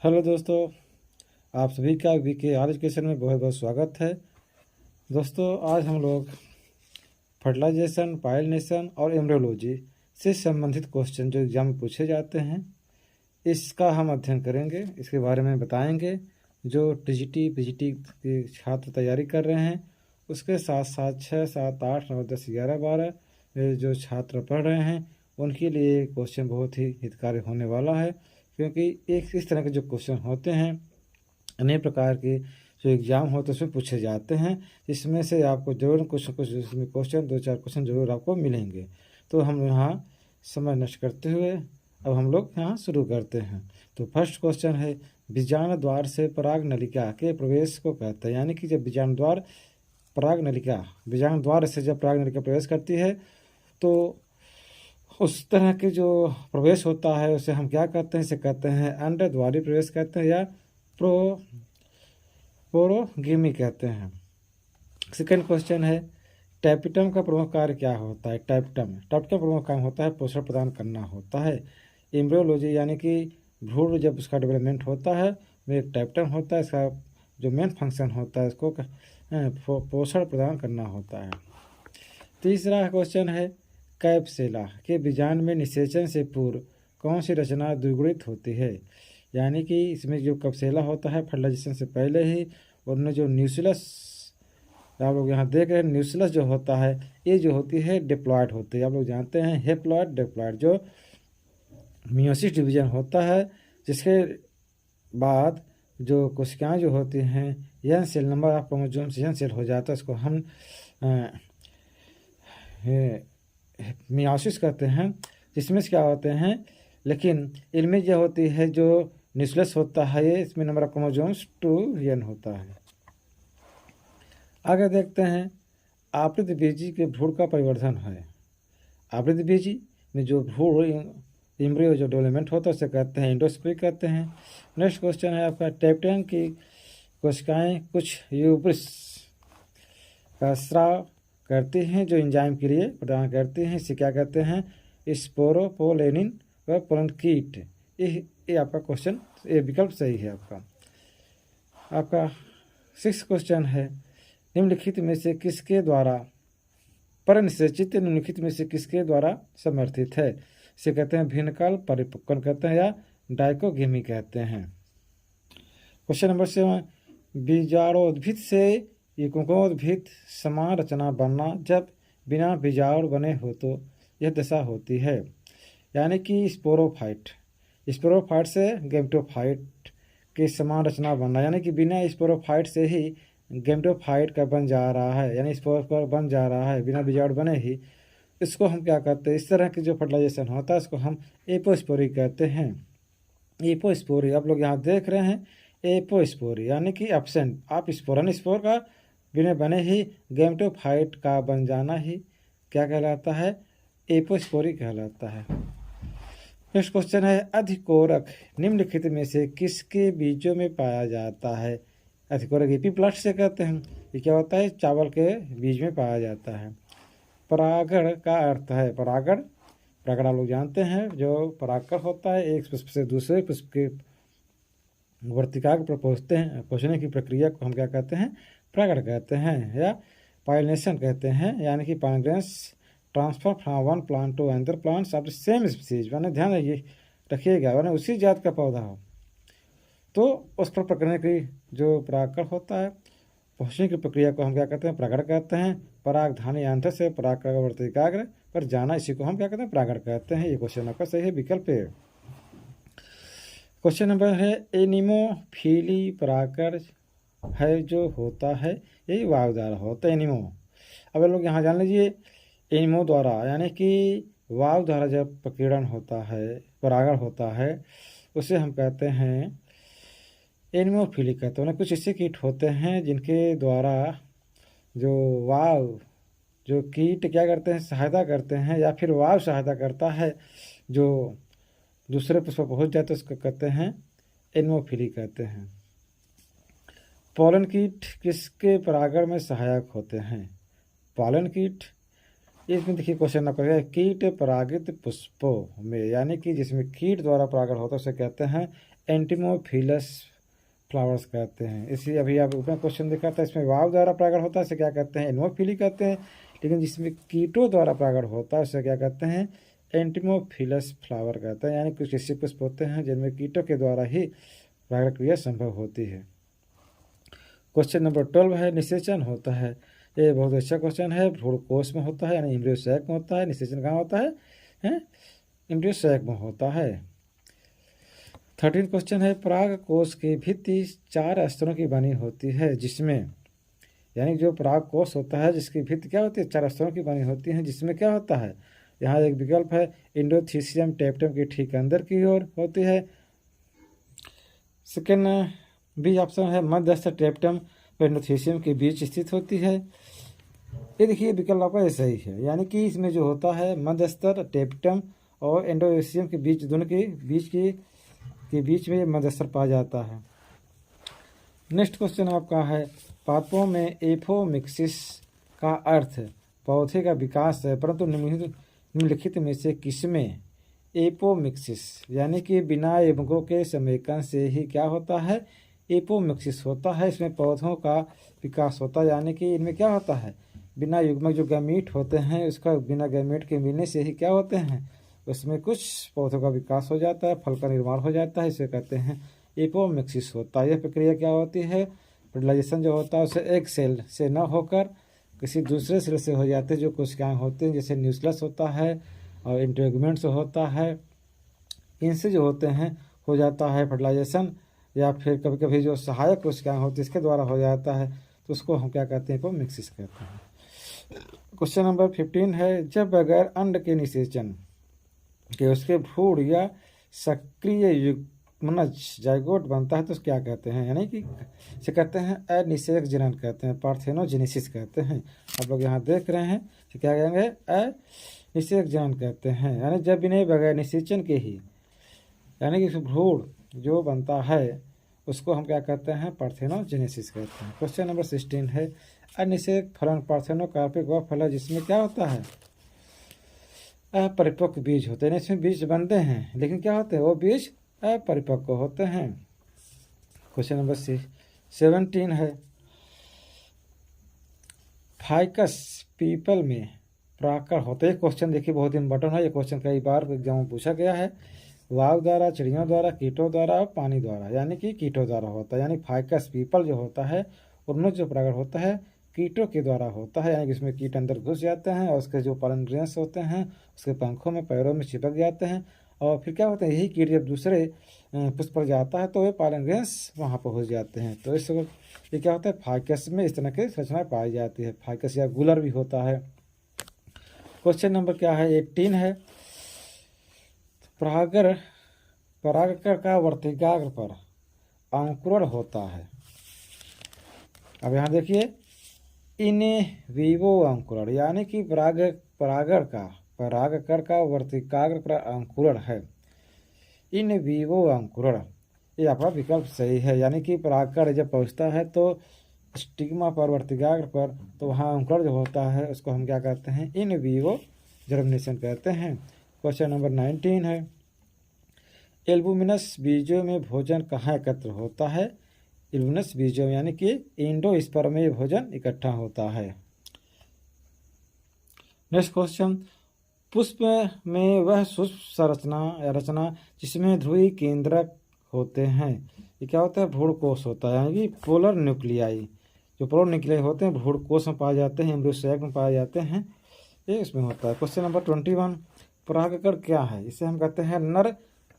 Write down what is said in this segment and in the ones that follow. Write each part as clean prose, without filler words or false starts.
Hello दोस्तों, आप सभी का वीके आर एजुकेशन में बहुत बहुत स्वागत है। दोस्तों, आज हम लोग फर्टिलाइजेशन, पाइलिनेशन और एम्ब्रियोलॉजी से संबंधित क्वेश्चन जो एग्जाम में पूछे जाते हैं इसका हम अध्ययन करेंगे, इसके बारे में बताएंगे। जो टीजीटी पीजीटी के छात्र तैयारी कर रहे हैं उसके साथ साथ 6, 7, 8, 9, 10, 11, 12 जो छात्र पढ़ रहे हैं उनके लिए क्वेश्चन बहुत ही हितकारी होने वाला है, क्योंकि एक इस तरह के जो क्वेश्चन होते हैं अनेक प्रकार के जो एग्ज़ाम होते हैं उसमें पूछे जाते हैं, इसमें से आपको जरूर कुछ न कुछ इसमें क्वेश्चन 2-4 क्वेश्चन जरूर आपको मिलेंगे। तो हम यहाँ समय नष्ट करते हुए अब हम लोग यहाँ शुरू करते हैं। तो फर्स्ट क्वेश्चन है, बीजाणु द्वार से पराग नलिका के प्रवेश को कहते हैं। यानी कि जब बीजाणु द्वार पराग नलिका बीजाणु द्वार से जब पराग नलिका प्रवेश करती है तो उस तरह के जो प्रवेश होता है उसे हम क्या कहते हैं? इसे कहते हैं अंडर द्वारी प्रवेश कहते हैं या पोरोगेमी कहते हैं। सेकंड क्वेश्चन है, टैपिटम का प्रमुख कार्य क्या होता है? टैपिटम का प्रमुख काम होता है पोषण प्रदान करना होता है। एम्ब्रियोलॉजी यानी कि भ्रूण जब उसका डेवलपमेंट होता है वो एक टैपिटम होता है, इसका जो मेन फंक्शन होता है इसको पोषण प्रदान करना होता है। तीसरा क्वेश्चन है, कैप्सेला के बीजांड में निषेचन से पूर्व कौन सी रचना द्विगुणित होती है? यानी कि इसमें जो कैप्सेला होता है फर्टिलाइजेशन से पहले ही, उनमें जो न्यूक्लियस आप लोग यहाँ देख रहे हैं, न्यूक्लियस जो होता है ये जो होती है डिप्लॉयड होती है। आप लोग जानते हैं हेप्लॉयड डिप्लॉयड जो मियोसिस डिवीजन होता है, जिसके बाद जो कोशिकाएं जो होती हैं n cell number of chromosomes n cell हो जाता है, इसको हम मियोसिस कहते हैं, जिसमें से क्या होते हैं। लेकिन इनमें जो होती है जो न्यूक्लियस होता है ये इसमें नंबर ऑफ क्रोमोसोम्स 2n होता है। आगे देखते हैं, आवृत बीजी के भ्रूण का परिवर्धन है। आवृत बीजी में जो भ्रूण एम्ब्रियो जो डेवलपमेंट होता है उसे कहते हैं एंडोस्पर्म कहते हैं। नेक्स्ट क्वेश्चन है आपका, टैपिटम की कोशिकाएं कुछ यूब्रिस का स्राव करती हैं जो एंजाइम के लिए प्रदान करती हैं, इसे क्या कहते हैं? स्पोरोपोलेनिन व पोलन कीट। ये आपका क्वेश्चन, ये विकल्प सही है आपका 6 क्वेश्चन है, निम्नलिखित में से किसके द्वारा परनिषेचित निम्नलिखित में से किसके द्वारा समर्थित है? इसे कहते हैं भिन्नकाल परिपक्वन कहते हैं या डाइकोगेमी कहते हैं। क्वेश्चन नंबर 7, बीजाणोद्भिद से युग्मोद्भिद समान रचना बनना जब बिना बीजाणु बने हो तो यह दशा होती है। यानी कि स्पोरोफाइट से गैमेटोफाइट के समान रचना बनना, यानी कि बिना स्पोरोफाइट से ही गैमेटोफाइट का बन जा रहा है, यानी स्पोर बन जा रहा है बिना बीजाणु बने ही। इसको हम क्या कहते हैं? इस तरह की जो फर्टिलाइजेशन होता है इसको हम एपोस्पोरी कहते हैं। एपोस्पोरी आप लोग यहाँ देख रहे हैं, एपोस्पोरी यानी कि एब्सेंट आप स्पोरन स्पोर का बिना बने ही गैमेटोफाइट का बन जाना ही क्या कहलाता है? एपोस्पोरी कहलाता है। नेक्स्ट क्वेश्चन है, अधिकोरक निम्नलिखित में से किसके बीजों में पाया जाता है? अधिकोरक एपीप्लास्ट से कहते हैं। ये क्या होता है? चावल के बीज में पाया जाता है। परागण का अर्थ है परागण आप लोग जानते हैं, जो परागकण होता है एक पुष्प से दूसरे पुष्प के वर्तिका पर पहुँचने की प्रक्रिया को हम क्या कहते हैं? परागण कहते हैं या पाइलिनेशन कहते हैं। यानी कि pollen is transfer from one plant to another plants of the same species, मैंने ध्यान रखिएगा, मैंने उसी जात का पौधा हो तो उस पर पकड़ने की जो परागकण होता है पहुँचने की प्रक्रिया को हम क्या कहते हैं? परागण कहते हैं। परागधानी यंत्र से परागकण वर्तिकाग्र पर जाना, इसी को हम क्या कहते हैं? परागण कहते हैं। ये क्वेश्चन आपका सही है, विकल्प है। क्वेश्चन नंबर है, एनिमोफिली परागकण है जो होता है यही वायु द्वारा होता है। एनिमो अब लोग यहाँ जान लीजिए, एनिमो द्वारा यानी कि वायु द्वारा जब प्रकीर्णन होता है, परागण होता है, उसे हम कहते हैं एनिमोफिली कहते हैं। कुछ ऐसे कीट होते हैं जिनके द्वारा जो वायु जो कीट क्या करते हैं? सहायता करते हैं, या फिर वायु सहायता करता है जो दूसरे पुष्प पर पहुँच जाते हैं, उसको कहते हैं एनिमोफिली कहते हैं। पॉलन कीट किसके परागण में सहायक होते हैं? पॉलन कीट इसमें देखिए क्वेश्चन नंबर है, कीट परागित पुष्पों में, यानी कि जिसमें कीट द्वारा परागण होता है उसे कहते हैं एंटिमोफिलस फ्लावर्स कहते हैं। इसी अभी आप ऊपर क्वेश्चन देखा था, इसमें वाव द्वारा परागण होता है इसे क्या कहते हैं, एनोफिली कहते हैं। लेकिन जिसमें कीटों द्वारा परागण होता है उसे क्या कहते हैं, एंटिमोफिलस फ्लावर कहते हैं। यानी कुछ ऐसे पुष्प होते हैं जिनमें कीटों के द्वारा ही परागण क्रिया संभव होती है। क्वेश्चन नंबर 12 है, निषेचन होता है। ये बहुत अच्छा क्वेश्चन है। भ्रूणकोश में होता है, यानी एम्ब्रियो सैक में होता है। निषेचन कहाँ होता है? एम्ब्रियो सैक में होता है। 13 क्वेश्चन है, पराग कोश की भित्ति 4 स्तरों की बनी होती है, जिसमें, यानी जो पराग कोश होता है जिसकी भित्ति क्या होती है, 4 स्तरों की बनी होती है, जिसमें क्या होता है, यहाँ एक विकल्प है, इंडोथीसियम टेप्टम की ठीक अंदर की ओर होती है। सेकेंड बी ऑप्शन है, मध्यस्थ टेप्टम व इंडोथीसियम के बीच स्थित होती है। ये देखिए विकल्प आपका सही है, यानी कि इसमें जो होता है मध्यस्तर टेप्टम और एंडोथीसियम के बीच, दोनों के बीच में मध्यस्तर पाया जाता है। नेक्स्ट क्वेश्चन आपका है, पादपों में एपोमिक्सिस का अर्थ पौधे का विकास है, परंतु निम्नलिखित में से किसमें एपोमिक्सिस, यानी कि बिना युग्मकों के समेकन से ही क्या होता है, एपोमिक्सिस होता है। इसमें पौधों का विकास होता है, यानी कि इनमें क्या होता है, बिना युग्मक जो गैमीट होते हैं उसका बिना गैमीट के मिलने से ही क्या होते हैं, उसमें कुछ पौधों का विकास हो जाता है, फल का निर्माण हो जाता है, इसे कहते हैं एपोमिक्सिस होता है। यह प्रक्रिया क्या होती है, फर्टिलाइजेशन जो होता है उसे एक सेल से न होकर किसी दूसरे सेल से हो जाते हैं, जो कोशिकाएं होती हैं, जैसे न्यूक्लियस होता है और इंटेगुमेंट्स होता है, इनसे जो होते हैं हो जाता है फर्टिलाइजेशन, या फिर कभी कभी जो सहायक कोशिकाएं होती है इसके द्वारा हो जाता है, तो उसको हम क्या कहते हैं, एपोमिक्सिस कहते हैं। क्वेश्चन नंबर 15 है, जब बगैर अंड के निषेचन के उसके भ्रूण या सक्रिय युग्मनज जाइगोट बनता है तो क्या कहते हैं, यानी कि इसे कहते हैं अनिषेक जनन कहते हैं, पार्थेनोजेनेसिस कहते हैं। आप लोग यहाँ देख रहे हैं तो क्या कहेंगे, अनिषेक जनन कहते हैं, यानी जब इन्हें बगैर निषेचन के ही, यानी कि भ्रूण जो बनता है उसको हम क्या कहते हैं, पार्थेनोजेनेसिस कहते हैं। क्वेश्चन नंबर 16 है, अनिषेक फलन पार्थेनोकार्पिक वह फल है जिसमें क्या होता है, अपरिपक्व बीज होते हैं। इसमें बीज बनते हैं लेकिन क्या होते हैं, वो बीज अपरिपक्व होते हैं। क्वेश्चन नंबर 17 है, फाइकस पीपल में परागकण होते हैं। क्वेश्चन देखिए बहुत इंपॉर्टेंट है, ये क्वेश्चन कई बार एग्जाम में पूछा गया है। वायु द्वारा, चिड़ियों द्वारा, कीटों द्वारा और पानी द्वारा, यानी कि कीटों द्वारा होता है। यानी फाइकस पीपल जो होता है उनमें जो परागण होता है कीटों के द्वारा होता है, यानी कि इसमें कीट अंदर घुस जाते हैं और उसके जो पॉलन ग्रेन्स होते हैं उसके पंखों में, पैरों में चिपक जाते हैं, और फिर क्या होता है, यही कीट जब दूसरे पुष्प पर जाता है तो वे पॉलन ग्रेन्स वहाँ पर घुस जाते हैं। तो इस ये क्या होता है, फाइकस में इस तरह की रचना पाई जाती है। फाइकस या गुलर भी होता है। क्वेश्चन नंबर क्या है, 18 है, परागकण का वर्तिकाग्र पर अंकुरण होता है। अब यहाँ देखिए, इन विवो अंकुरण, यानी कि परागकण का वर्तिकाग्र पर अंकुरण है, इन विवो अंकुरण, ये आपका विकल्प सही है। यानी कि परागकण जब पहुँचता है तो स्टिग्मा पर, वर्तिकाग्र पर, तो वहाँ अंकुरण जो होता है उसको हम क्या कहते हैं, इन विवो जर्मिनेशन कहते हैं। क्वेश्चन नंबर 19 है, एल्बुमिनस बीजों में भोजन कहाँ एकत्र होता है, एल्बुमिनस बीजों यानी कि एंडोस्पर्म में भोजन इकट्ठा होता है। नेक्स्ट क्वेश्चन, पुष्प में वह सूक्ष्म रचना जिसमें ध्रुवीय केंद्रक होते हैं, ये क्या होता है, भ्रूणकोश होता है, यानी कि पोलर न्यूक्लियाई, जो पोलर न्यूक्लियाई होते हैं भ्रूणकोश में पाए जाते हैं, एम्ब्रियो सैक में पाए जाते हैं, ये इसमें होता है। क्वेश्चन नंबर 21, परागकण क्या है, इसे हम कहते हैं नर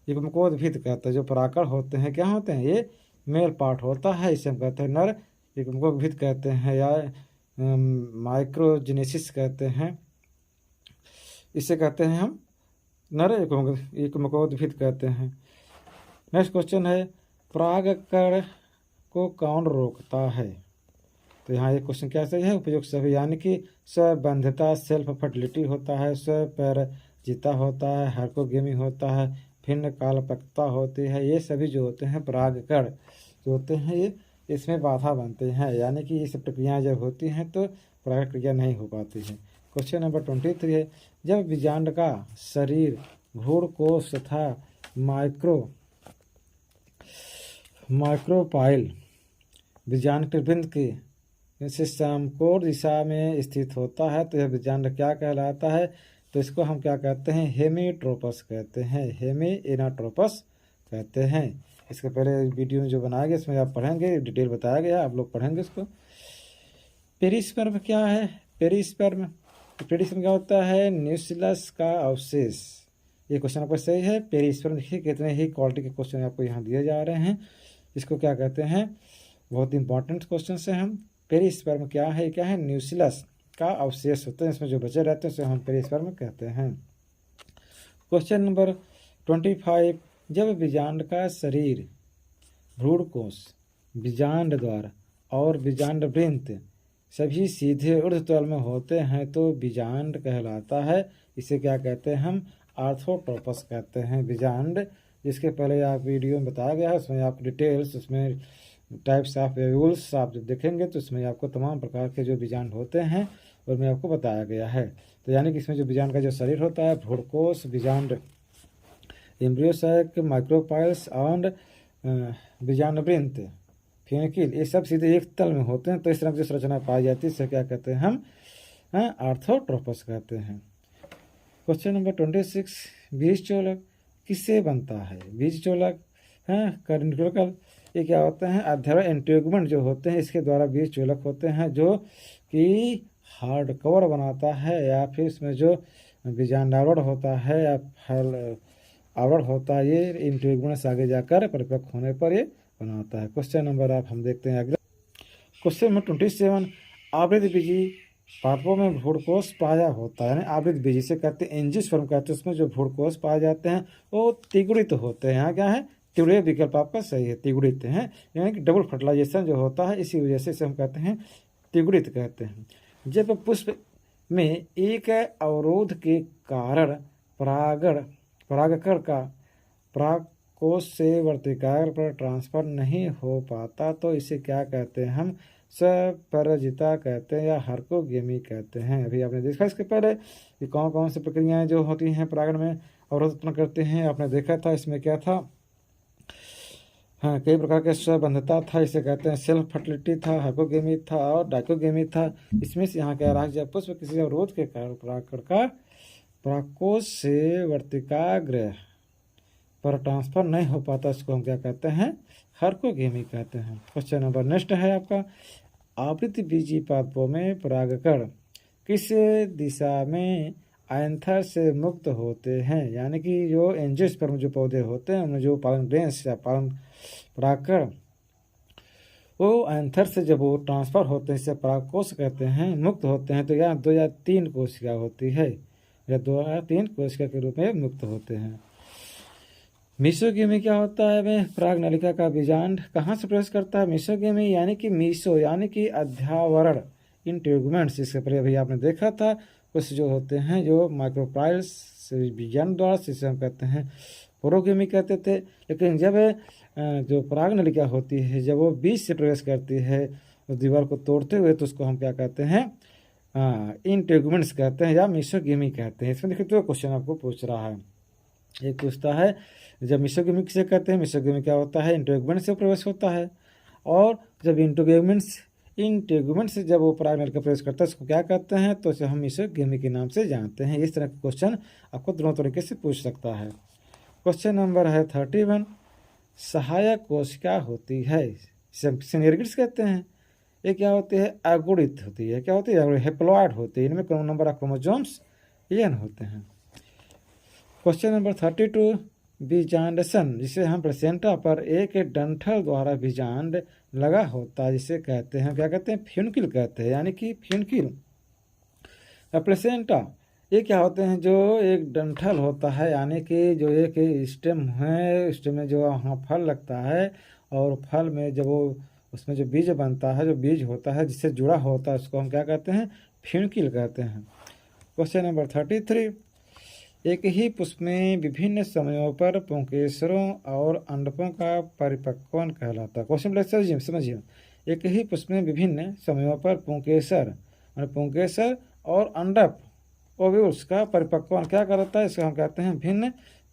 युग्मकोद्भिद कहते हैं। जो परागकण होते हैं क्या होते हैं, ये मेल पार्ट होता है, इसे हम कहते हैं नर युग्मकोद्भिद कहते हैं, या माइक्रोजेनेसिस कहते हैं, इसे कहते हैं हम नर युग्मकोद्भिद कहते हैं। नेक्स्ट क्वेश्चन है, परागकण को कौन रोकता है, तो यहाँ ये क्वेश्चन क्या सही है, उपयुक्त सभी, यानी कि स्वबंधता, सेल्फ फर्टिलिटी होता है, स्वपराजिता होता है, हाइपोगेमी होता है, भिन्न कालपक्वता होती है, ये सभी जो होते हैं परागकण जो होते हैं ये इसमें बाधा बनते हैं, यानी कि ये सब प्रक्रियाएँ जब होती हैं तो पराग क्रिया नहीं हो पाती है। क्वेश्चन नंबर 23 है, जब बीजांड का शरीर, भ्रूण कोश तथा माइक्रोपाइल बीजांड के वृंद के समकोण दिशा में स्थित होता है तो यह बीजांड क्या कहलाता है? तो इसको हम क्या कहते हैं? हेमीट्रोपस कहते हैं, हेमिएनाट्रोपस कहते हैं। इसके पहले वीडियो में जो बनाया गया इसमें आप पढ़ेंगे, डिटेल बताया गया, आप लोग पढ़ेंगे इसको। पेरिस्पर्म क्या है? पेरिस्पर्म क्या होता है? न्यूक्लियस का अवशेष। ये क्वेश्चन आपका सही है। पेरिस्पर्म देखिए कितने ही क्वालिटी के क्वेश्चन आपको यहाँ दिए जा रहे हैं। इसको क्या कहते हैं? बहुत इंपॉर्टेंट क्वेश्चन है। हम पेरिस्पर्म क्या है? क्या है? न्यूक्लियस का अवशेष होते हैं, इसमें जो बचे रहते हैं उसे हम पेरिस्पर्म कहते हैं। क्वेश्चन नंबर 25, जब बीजांड का शरीर, भ्रूण कोश, बीजांड द्वार और बीजांड वृंत सभी सीधे ऊर्ध्वतल में होते हैं तो बीजांड कहलाता है। इसे क्या कहते हैं? हम आर्थोट्रोपस कहते हैं बीजांड। जिसके पहले आप वीडियो में बताया गया है, उसमें आप डिटेल्स, उसमें टाइप्स ऑफ वेव्यूल्स आप जब देखेंगे तो इसमें आपको तमाम प्रकार के जो बीजांड होते हैं उनमें आपको बताया गया है। तो यानी कि इसमें जो बीजांड का जो शरीर होता है, भ्रूण कोश, बीजांड, एम्ब्रियो सैक, माइक्रोपाइल्स और बीजांड वृंत, फ्यूनिक्यूल, ये सब सीधे एक तल में होते हैं तो इस तरह की संरचना पाई जाती है, इसे क्या कहते हैं? हम आर्थोट्रोपस कहते हैं। क्वेश्चन नंबर 26, बीज चोलक किससे बनता है? बीज चोलक कार्निकल, ये क्या होते हैं? अध्ययन एंटीगुमेंट जो होते हैं इसके द्वारा बीज चोलक होते हैं, जो कि हार्ड कवर बनाता है या फिर इसमें जो बीजांड आवरण होता है या फल आवरण होता है, ये इंटीगुमेंट से आगे जाकर परिपक्व होने पर ये बनाता है। क्वेश्चन नंबर आप हम देखते हैं अगला। क्वेश्चन नंबर 27, आवृत बीजी पादपों में भ्रूणकोश पाया होता है, यानी आवृत बीजी से कहते हैं एंजियोस्पर्म कहते हैं, उसमें जो भ्रूणकोश पाए जाते हैं वो त्रिगुणित होते हैं। यहाँ क्या है? त्रिगुणित विकल्प आपका सही है, त्रिगुणित हैं, यानी कि डबल फर्टिलाइजेशन जो होता है, इसी वजह से इसे हम कहते हैं त्रिगुणित कहते हैं। जब पुष्प में एक अवरोध के कारण परागकण का परागकोश से वर्तिकाग्र पर ट्रांसफर नहीं हो पाता तो इसे क्या कहते हैं? हम स्वपराजिता कहते हैं या हर्कोगेमी कहते हैं। अभी आपने देखा इसके पहले कि कौन कौन सी प्रक्रियाएं जो होती हैं परागण में अवरोध उत्पन्न करते हैं, आपने देखा था। इसमें क्या था? कई प्रकार के स्वबंधता था, इसे कहते हैं सेल्फ फर्टिलिटी था, हर्कोगेमी था और डाइकोगेमी था। इसमें से यहाँ कह रहा है जब पुष्प किसी अवरोध के कारण परागकण का परागकोश से वर्तिकाग्र पर ट्रांसफर नहीं हो पाता, इसको हम क्या कहते हैं? हर्कोगेमी कहते हैं। क्वेश्चन नंबर नेक्स्ट है आपका, आवृत बीजी पादपों में परागकण किस दिशा में एंथर से मुक्त होते हैं? यानी कि जो एंजियोस्पर्म जो पौधे होते हैं उनमें जो पालन ग्रेन्स या पालन परागकण वो एंथर से जब वो ट्रांसफर होते हैं, इसे परागकोश कहते हैं, मुक्त होते हैं तो या 2 या 3 कोशिका होती है, या 2 या 3 कोशिका के रूप में मुक्त होते हैं। मीसोगेमी क्या होता है? वह पराग नलिका का बीजांड कहाँ से प्रवेश करता है? मीसोगेमी यानी कि मीसो यानी कि अध्यावरण इंटीगुमेंट्स, इसके पहले अभी आपने देखा था, कुछ जो होते हैं जो माइक्रोपाइल्स बीजांड द्वारा, जिसे हम कहते हैं पोरोगेमी कहते थे। लेकिन जब जो पराग नलिका होती है जब वो बीज से प्रवेश करती है उस दीवार को तोड़ते हुए तो उसको हम क्या कहते हैं? इंटीगुमेंट्स कहते हैं या मीसोगेमी कहते हैं। इसमें देखिए तो क्वेश्चन आपको पूछ रहा है, एक पूछता है जब मीसोगेमी किसे कहते हैं? मीसोगेमी क्या होता है? इंटीगुमेंट से प्रवेश होता है, और जब इंटीगुमेंट से जब वो पराग नलिका प्रवेश करता है उसको क्या कहते हैं? तो इसे हम मीसोगेमी के नाम से जानते हैं। इस तरह के क्वेश्चन आपको दोनों तरीके से पूछ सकता है। क्वेश्चन नंबर है 31, सहायक कोशिका होती है, सिनेर्गिड्स कहते हैं। ये क्या होती है? अगुणित होती है। क्या होती है? हेप्लॉइड होती है। इनमें नंबर ऑफ क्रोमोसोम्स n होते हैं। क्वेश्चन नंबर 32, बीजांडसन, जिसे हम प्लेसेंटा पर एक डंठल द्वारा बीजांड लगा होता है, जिसे कहते हैं क्या कहते हैं? फ्यूनिक्यूल कहते हैं, यानी कि फ्यूनिक्यूल। प्लेसेंटा ये क्या होते हैं? जो एक डंठल होता है, यानी कि जो एक स्टेम है, स्टेम में जो वहाँ फल लगता है और फल में जब वो उसमें जो बीज बनता है, जो बीज होता है जिससे जुड़ा होता है, उसको हम क्या कहते हैं? फ्यूनिक्यूल कहते हैं। क्वेश्चन नंबर 33, एक ही पुष्प में विभिन्न समयों पर पुंकेसरों और अंडकों का परिपक्वन कहलाता है। क्वेश्चन समझिए, एक ही पुष्प में विभिन्न समयों पर पुंकेसर और अंडक ओव्यूल्स का परिपक्वन क्या करता है, इसको हम कहते हैं भिन्न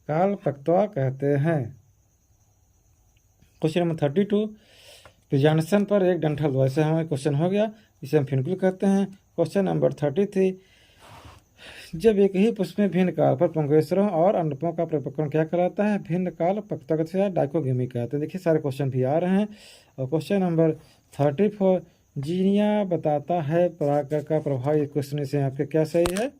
कालपक्वता कहते हैं। क्वेश्चन नंबर 32, प्रेजेंटेशन पर एक डंठल दो, ऐसे हमारा क्वेश्चन हो गया, इसे हम फिनकुल कहते हैं। क्वेश्चन नंबर 33, जब एक ही पुष्प में भिन्न काल पर पुंकेसरों और अंडकों का परिपक्वन क्या कहलाता है, भिन्न काल पक्वता डाइकोगेमी कहते हैं। देखिए सारे क्वेश्चन भी आ रहे हैं। और क्वेश्चन नंबर 34, जीनिया बताता है परागकण का प्रभाव, ये क्वेश्चन से आपके क्या सही है,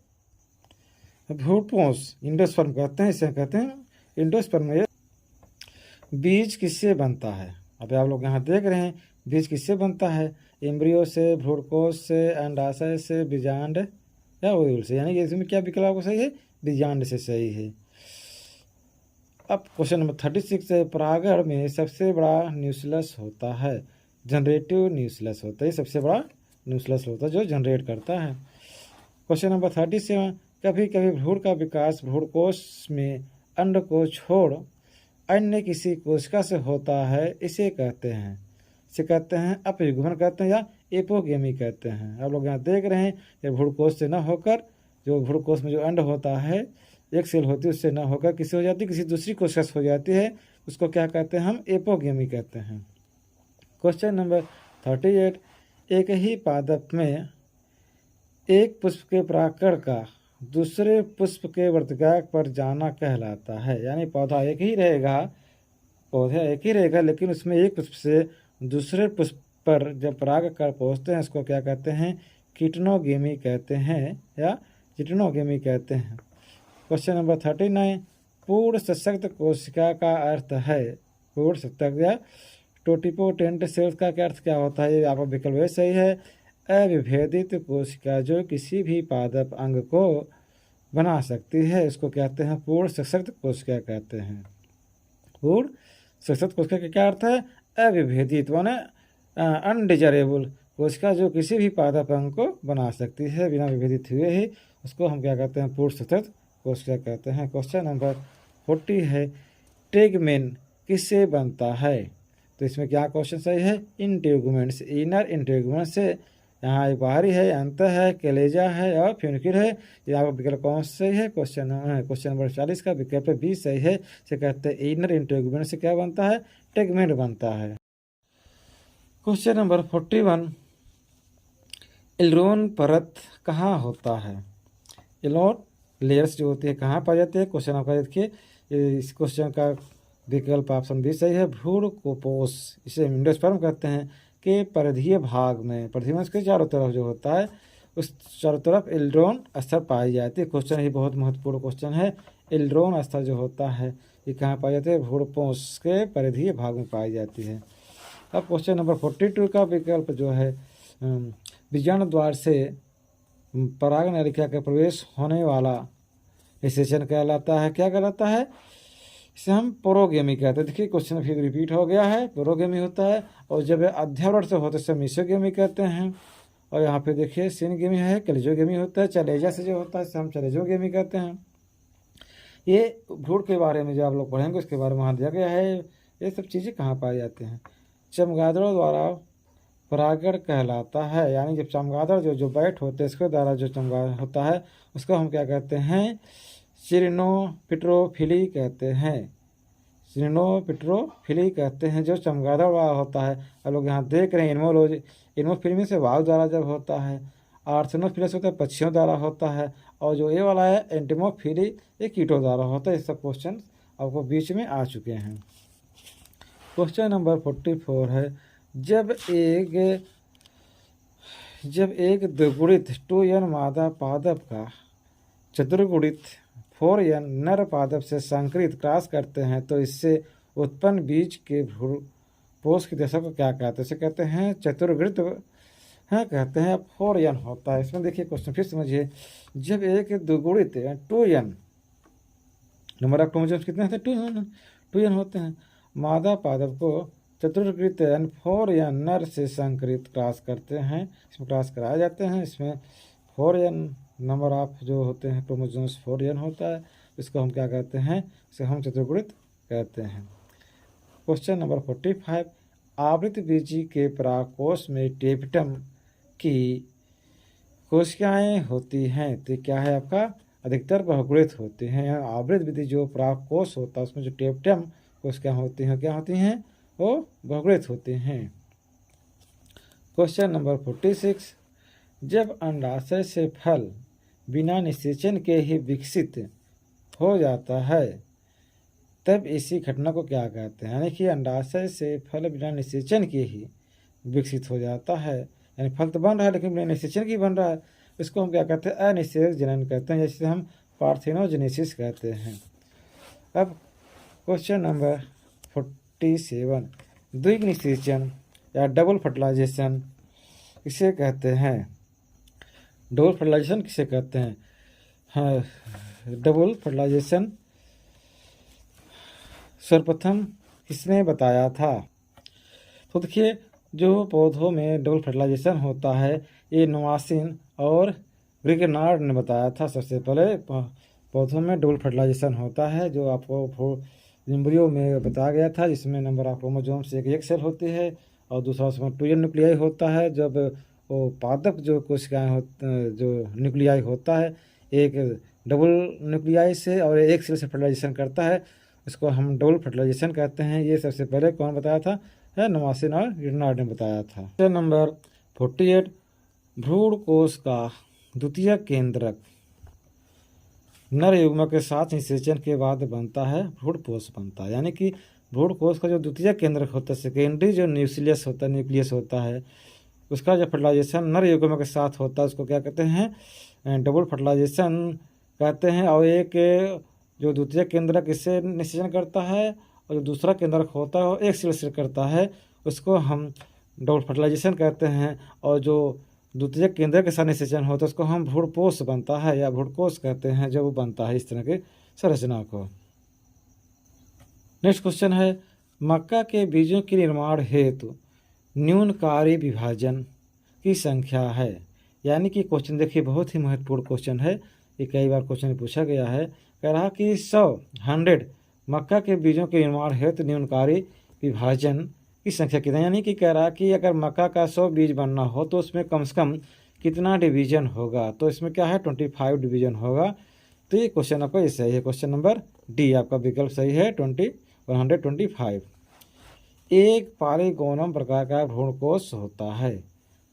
भ्रूणपोष इंडोस्पर्म कहते हैं, इसे कहते हैं इंडोस्पर्म में। बीज किससे बनता है, अब आप लोग यहाँ देख रहे हैं बीज किससे बनता है, एम्ब्रियो से, भ्रूणकोष से, अंडाशय से, बीजांड या ओव्यूल से, यानी कि इसमें क्या विकल्प आपको सही है, बीजांड से सही है। अब क्वेश्चन नंबर 36 है, परागण में सबसे बड़ा न्यूक्लियस होता है, जनरेटिव न्यूक्लियस होता है, सबसे बड़ा न्यूक्लियस होता है जो जनरेट करता है। क्वेश्चन नंबर 37, कभी कभी भ्रूण का विकास भ्रूणकोष में अंड को छोड़ अन्य किसी कोशिका से होता है, इसे कहते हैं, इसे कहते हैं अपयुग्मन कहते हैं या एपोगेमी कहते हैं। आप लोग यहाँ देख रहे हैं ये भ्रूणकोष से न होकर, जो भ्रूणकोष में जो अंड होता है एक सेल होती है उससे न होकर किसी हो जाती है, किसी दूसरी कोशिका से हो जाती है, उसको क्या कहते हैं, हम एपोगेमी कहते हैं। क्वेश्चन नंबर 38, एक ही पादप में एक पुष्प के परागकण का दूसरे पुष्प के वर्तिकाग्र पर जाना कहलाता है, यानी पौधा एक ही रहेगा लेकिन उसमें एक पुष्प से दूसरे पुष्प पर जब परागकण पहुँचते हैं इसको क्या कहते हैं, कीटनोगेमी कहते हैं या चिटनोगेमी कहते हैं। क्वेश्चन नंबर 39, पूर्ण सशक्त कोशिका का अर्थ है, पूर्ण सशक्त या टोटिपोटेंट सेल्स का क्या अर्थ क्या होता है, ये आपका विकल्प सही है, अविभेदित कोशिका जो किसी भी पादप अंग को बना सकती है, इसको कहते हैं पूर्ण सशक्त कोशिका कहते हैं। पूर्ण सशक्त कोशिका का क्या अर्थ है, अविभेदित माने अनडिजायरेबल कोशिका जो किसी भी पादप अंग को बना सकती है बिना विभेदित हुए ही, उसको हम क्या कहते हैं, पूर्ण सशक्त कोशिका कहते हैं। क्वेश्चन नंबर 40 है, टेगमेन किससे बनता है, तो इसमें क्या क्वेश्चन सही है, इंटेगुमेंट से, इनर इंटेगुमेंट से, यहाँ एक बाहरी है, अंत है, कलेजा है और फ्यूनिक्यूल है, यहाँ पर विकल्प कौन सा सही है, क्वेश्चन नंबर 40 का विकल्प बी सही है, इसे कहते हैं इनर इंटेगुमेंट से क्या बनता है, टेगमेंट बनता है। क्वेश्चन नंबर 41, एलरोन परत कहाँ होता है, एलरोन लेयर्स जो होती है कहाँ पाई जाती है, क्वेश्चन आपका देखिए, इस क्वेश्चन का विकल्प ऑप्शन भी सही है, भ्रूणकोष, इसे एंडोस्पर्म कहते हैं, के परिधीय भाग में, परिधीय में उसके चारों तरफ जो होता है उस चारों तरफ एलरोन स्तर पाई जाती है। क्वेश्चन ये बहुत महत्वपूर्ण क्वेश्चन है, एलरोन स्तर जो होता है ये कहाँ पाई जाती है, भ्रूणकोष के परिधीय भाग में पाई जाती है। अब क्वेश्चन नंबर 42 का विकल्प जो है, बीजाणु द्वार से पराग नलिका का प्रवेश होने वाला निषेचन कहलाता है, क्या कहलाता है, इसे हम पोरोगेमी कहते हैं। देखिए क्वेश्चन फिर रिपीट हो गया है, पोरोगेमी होता है, और जब अध्यावरण से होते हैं मिसोगेमी कहते हैं। और यहाँ पे देखिए सिनगेमी है, कलेजोगेमी होता है, चलेजा से जो होता है इसे हम चलेजोगेमी कहते हैं। ये भ्रूण के बारे में जो आप लोग पढ़ेंगे उसके बारे में वहाँ दिया गया है, ये सब चीज़ें कहाँ पाई जाती हैं, चमगादड़ों द्वारा परागण कहलाता है, यानी जब चमगादड़ जो बैठ होते हैं इसके द्वारा जो चमगादड़ होता है उसको हम क्या कहते हैं, सिरिनोपिट्रोफिली कहते हैं, सिरिनोपिट्रोफिली कहते हैं, जो चमगादड़ वाला होता है। आप लोग यहाँ देख रहे हैं इनमोफिली से वायु द्वारा जब होता है, आर्थनोफिलस होता है पक्षियों द्वारा होता है, और जो ये वाला है एंटिमोफिली ये कीटों द्वारा होता है। ये सब क्वेश्चन आपको बीच में आ चुके हैं। क्वेश्चन नंबर 44 है, जब एक द्विगुणित 2n मादा पादप का चतुर्गुणित 4n नर पादप से संकरित क्रॉस करते हैं तो इससे उत्पन्न बीज के भ्रूणपोष की दशा को क्या कहते हैं, इसे कहते हैं चतुर्गुणित है, कहते हैं 4n होता है। इसमें देखिए क्वेश्चन फिर समझिए, जब एक द्विगुणित 2n नंबर ऑफ क्रोमोसोम्स कितने होते हैं, 2n होते हैं, मादा पादप को चतुर्गुणित 4n नर से संकरित क्रॉस करते हैं, इसमें क्रॉस कराए जाते हैं, इसमें 4n नंबर ऑफ जो होते हैं क्रोमोसोम्स 4n होता है, इसको हम क्या कहते हैं, इसे हम चतुर्गुणित कहते हैं। क्वेश्चन नंबर 45, आवृत बीजी के परागकोश में टेपिटम की कोशिकाएं होती हैं तो क्या है आपका अधिकतर बहुगुणित होते हैं। आवृत विधि जो पराग कोश होता है उसमें जो टेप्टम कोशिकाएं होती हैं क्या होती हैं, वो बहुगुणित होते हैं। क्वेश्चन नंबर 46, जब अंडाशय से फल बिना निषेचन के ही विकसित हो जाता है तब इसी घटना को क्या कहते हैं। यानी कि अंडाशय से फल बिना निषेचन के ही विकसित हो जाता है, यानी फल तो बन रहा है लेकिन बिना निषेचन की बन रहा है, इसको हम क्या कहते हैं, अनिषेचक जनन कहते हैं, जैसे हम पार्थेनोजेनेसिस कहते हैं। अब क्वेश्चन नंबर 47, द्विग निषेचन या डबल फर्टिलाइजेशन किसे कहते हैं। डबल फर्टिलाइजेशन किसे कहते हैं। हाँ, डबल फर्टिलाइजेशन सर्वप्रथम किसने बताया था। तो देखिए जो पौधों में डबल फर्टिलाइजेशन होता है ये नोआसिन और ग्रिगनार्ड ने बताया था। सबसे पहले पौधों में डबल फर्टिलाइजेशन होता है जो आपको एम्ब्रियो में बताया गया था, जिसमें नंबर ऑफ क्रोमोसोम से एक सेल होती है और दूसरा उसमें 2 न्यूक्लियाई होता है। जब वो पादप जो कोशिकाएं जो न्यूक्लियाई होता है एक डबल न्यूक्लियाई से और एक सेल से फर्टिलाइजेशन करता है, इसको हम डबल फर्टिलाइजेशन कहते हैं। ये सबसे पहले कौन बताया था, है नोआसिन और ग्रिगनार्ड ने बताया था। क्वेश्चन नंबर 48, भ्रूण कोश का द्वितीयक केंद्रक नर युग्मक के साथ निषेचन के बाद बनता है भ्रूण कोश बनता है। यानी कि भ्रूण कोश का जो द्वितीयक केंद्रक होता है, सेकेंडरी जो न्यूक्लियस होता है, उसका जब फर्टिलाइजेशन नर युग्मक के साथ होता है उसको क्या कहते हैं, डबल फर्टिलाइजेशन कहते हैं। और एक जो द्वितीय केंद्रक इससे निषेचन करता है और जो दूसरा केंद्रक होता है वो एक सेल से करता है, उसको हम डबल फर्टिलाइजेशन कहते हैं। और जो द्वितीय केंद्रक के साथ निषेचन होता है उसको हम भ्रूणपोष बनता है या भ्रूणकोश कहते हैं, जब वो बनता है इस तरह के संरचना को। नेक्स्ट क्वेश्चन है, मक्का के बीजों के निर्माण हेतु न्यूनकारी विभाजन की संख्या है। यानी कि क्वेश्चन देखिए बहुत ही महत्वपूर्ण क्वेश्चन है, ये कई बार क्वेश्चन पूछा गया है। कह रहा कि 100 मक्का के बीजों के निर्माण हेतु न्यूनकारी विभाजन की संख्या कितना। यानी कि कह रहा कि अगर मक्का का 100 बीज बनना हो तो उसमें कम से कम कितना डिवीजन होगा। तो इसमें क्या है 25 डिवीजन होगा। तो ये क्वेश्चन आपका ये सही है, क्वेश्चन नंबर डी आपका विकल्प सही है 125। एक पॉलीगोनम प्रकार का भ्रूणकोश होता है,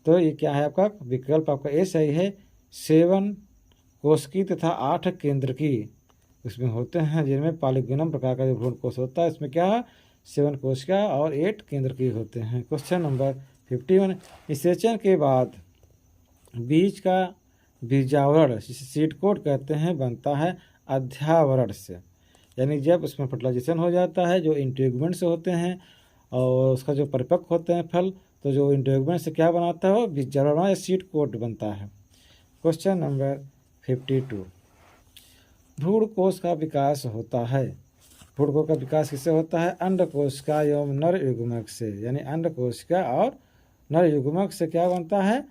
तो ये क्या है आपका विकल्प आपका ए सही है। 7 कोश की तथा 8 केंद्र की उसमें होते हैं, जिनमें पॉलीगोनम प्रकार का जो भ्रूणकोश होता है इसमें क्या है 7 कोश का और 8 केंद्र की होते हैं। क्वेश्चन नंबर 51, निषेचन के बाद बीज का बीजावरण सीड कोट कहते हैं बनता है अध्यावरण से। यानी जब उसमें फर्टिलाइजेशन हो जाता है जो इंटेगुमेंट से होते हैं और उसका जो परिपक्व होते हैं फल, तो जो इंटेगुमेंट से क्या बनाता है वो बीजावरण या सीड कोट बनता है। क्वेश्चन नंबर 52, भ्रूणकोश का विकास होता है। भ्रूणकोश का विकास किससे होता है, अंडकोश का एवं नर युग्मक से। यानी अंडकोश का और नर युग्मक से क्या बनता है,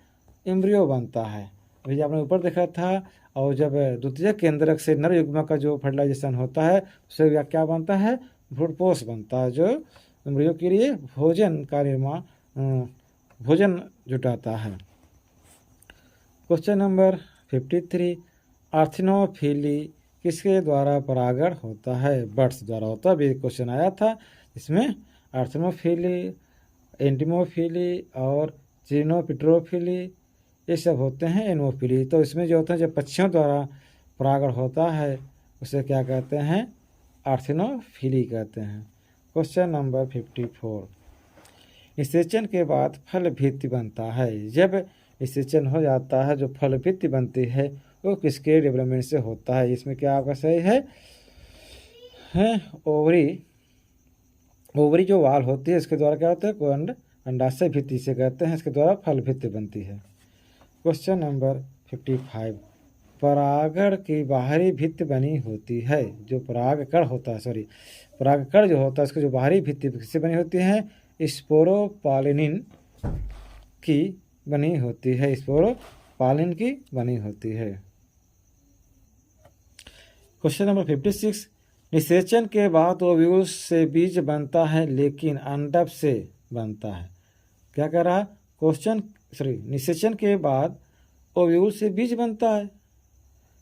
एम्ब्रियो बनता है। अभी आपने ऊपर देखा था। और जब द्वितीय केंद्रक से नर युग्मक का जो फर्टिलाइजेशन होता है उससे क्या बनता है, भ्रूणपोष बनता है, जो एम्ब्रियो के लिए भोजन का निर्माण भोजन जुटाता है। क्वेश्चन नंबर 53, आर्थ्रोफिली किसके द्वारा परागण होता है, बर्ड्स द्वारा होता है। अभी क्वेश्चन आया था इसमें आर्थ्रोफिली, एंटिमोफिली और चिनोपिट्रोफिली ये सब होते हैं एनोफिली। तो इसमें जो होता है जब पक्षियों द्वारा परागण होता है उसे क्या कहते हैं, आर्थ्रोफिली कहते हैं। क्वेश्चन नंबर 54, निषेचन के बाद फल भित्ति बनता है। जब निषेचन हो जाता है जो फल भित्ति बनती है वो किसके डेवलपमेंट से होता है। इसमें क्या आपका सही है ओवरी जो वाल होती है इसके द्वारा क्या होता है, कोई अंडाशय भित्ति से कहते हैं, इसके द्वारा फल भित्ति बनती है। क्वेश्चन नंबर 55, परागण की बाहरी भित्ति बनी होती है। जो परागकण होता है परागकण जो होता है इसकी जो बाहरी भित्ति किससे बनी होती है, स्पोरोपॉलिनिन की बनी होती है, स्पोरोपॉलिन की बनी होती है। क्वेश्चन नंबर 56, निषेचन के बाद ओव्यूल से बीज बनता है लेकिन अंडक से बनता है। क्या कह रहा, निषेचन के बाद ओव्यूल से बीज बनता है,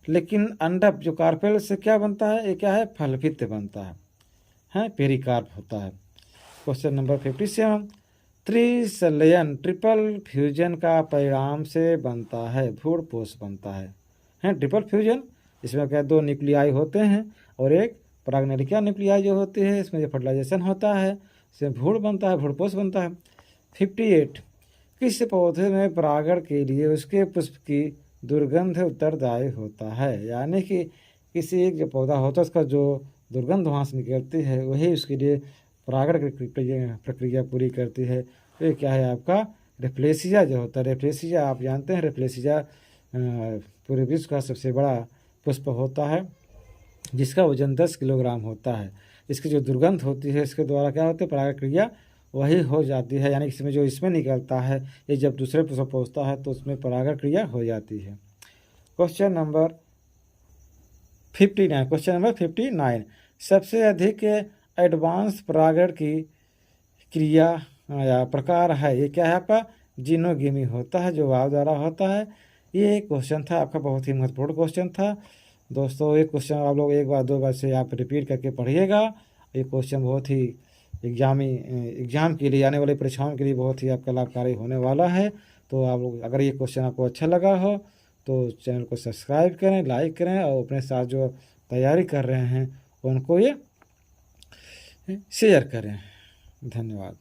लेकिन अंडा जो कार्पेल से क्या बनता है, ये क्या है, फलभित्त बनता है, पेरिकार्प होता है। क्वेश्चन नंबर 57, त्रिसलयन ट्रिपल फ्यूजन का परिणाम से बनता है भ्रूणपोष बनता है ट्रिपल फ्यूजन, इसमें क्या 2 न्यूक्लियाई होते हैं और एक प्राग्नेटिका न्यूक्लियाई जो होती है, इसमें जो फर्टिलाइजेशन होता है, इसमें भ्रूण बनता है, भ्रूणपोष बनता है। 58, किस पौधे में परागण के लिए उसके पुष्प की दुर्गंध उत्तरदायी होता है, यानी कि किसी एक जो पौधा होता है उसका जो दुर्गंध वहाँ से निकलती है वही उसके लिए परागण की प्रक्रिया पूरी करती है। तो ये क्या है आपका रेफ्लेसिया जो होता है। रेफ्लेसिया आप जानते हैं, रेफ्लेसिया पूरे विश्व का सबसे बड़ा पुष्प होता है जिसका वजन 10 किलोग्राम होता है। इसकी जो दुर्गंध होती है इसके द्वारा क्या होता है, परागण क्रिया वही हो जाती है, यानी इसमें जो इसमें निकलता है ये जब दूसरे पुष्प पहुँचता है तो उसमें परागण क्रिया हो जाती है। क्वेश्चन नंबर 59, सबसे अधिक एडवांस परागण की क्रिया या प्रकार है, ये क्या है आपका जीनोगेमी होता है, जो वाव द्वारा होता है। ये क्वेश्चन था आपका, बहुत ही महत्वपूर्ण क्वेश्चन था दोस्तों। ये क्वेश्चन आप लोग 1 बार 2 बार से आप रिपीट करके पढ़िएगा। ये क्वेश्चन बहुत ही एग्जाम के लिए, आने वाली परीक्षाओं के लिए बहुत ही आपका लाभकारी होने वाला है। तो आप लोग अगर ये क्वेश्चन आपको अच्छा लगा हो तो चैनल को सब्सक्राइब करें, लाइक करें और अपने साथ जो तैयारी कर रहे हैं उनको ये शेयर करें। धन्यवाद।